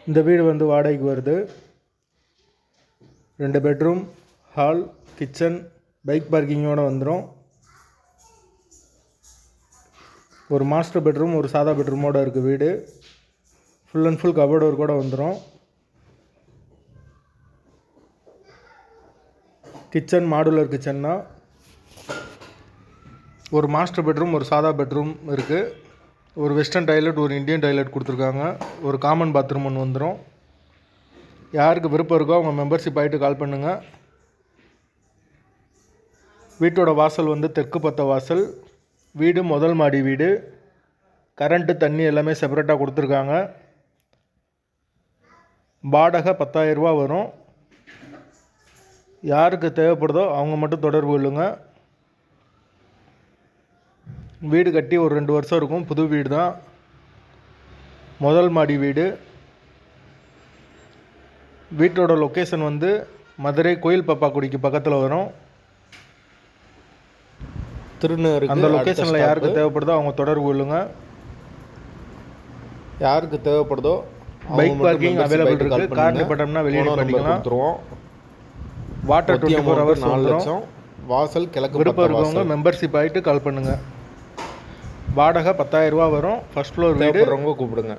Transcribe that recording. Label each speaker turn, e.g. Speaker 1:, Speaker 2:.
Speaker 1: இந்த வீடு வந்து வாடகைக்கு வருது. 2 பெட்ரூம், ஹால், கிச்சன், பைக் பார்க்கிங்கோடு வந்துடும். ஒரு மாஸ்டர் பெட்ரூம், ஒரு சாதா பெட்ரூமோடு இருக்குது வீடு. Full and full cupboard work கூட வந்துடும். கிச்சன் மாடுலர் கிச்சன் தான். ஒரு மாஸ்டர் பெட்ரூம், ஒரு சாதா பெட்ரூம் இருக்குது. ஒரு வெஸ்டர்ன் டாய்லெட், ஒரு இந்தியன் டாய்லெட் கொடுத்துருக்காங்க. ஒரு காமன் பாத்ரூம் ஒன்று வந்துடும். யாருக்கு விருப்பம் இருக்கோ அவங்க மெம்பர்ஷிப் ஆகிட்டு கால் பண்ணுங்கள். வீட்டோட வாசல் வந்து தெற்கு பத்த வாசல். வீடு முதல் மாடி வீடு. கரண்ட்டு, தண்ணி எல்லாமே செப்பரேட்டாக கொடுத்துருக்காங்க. வாடகை 10,000 ரூபா வரும். யாருக்கு தேவைப்படுதோ அவங்க மட்டும் தொடர்பு கொள்ளுங்க. வீடு கட்டி ஒரு 2 வருஷம் இருக்கும். புது வீடு தான். முதல் மாடி வீடு. வீட்டோட லொக்கேஷன் வந்து மதுரை கோயில் பப்பாக்குடிக்கு பக்கத்தில் வரும்.
Speaker 2: திருநெல்வேலி.
Speaker 1: அந்த லொக்கேஷனில் யாருக்கு தேவைப்படுதோ அவங்க தொடர்பு கொள்ளுங்க.
Speaker 2: யாருக்கு தேவைப்படுதோ
Speaker 1: பைக் பார்க்கிங் அவைலபிள் இருக்குது. கார் நிப்பாட்டம்னா வெளியே பண்ணிக்கலாம். வாட்டர் 24 hours
Speaker 2: 4 லட்சம். வாசல் கிழக்கு.
Speaker 1: விருப்பம் இருக்கவங்க மெம்பர்ஷிப் ஆகிட்டு கால் பண்ணுங்கள். வாடகை 10,000 ரூபா வரும். ஃபர்ஸ்ட் ஃப்ளோர் வீடு.
Speaker 2: கூப்பிடுங்க.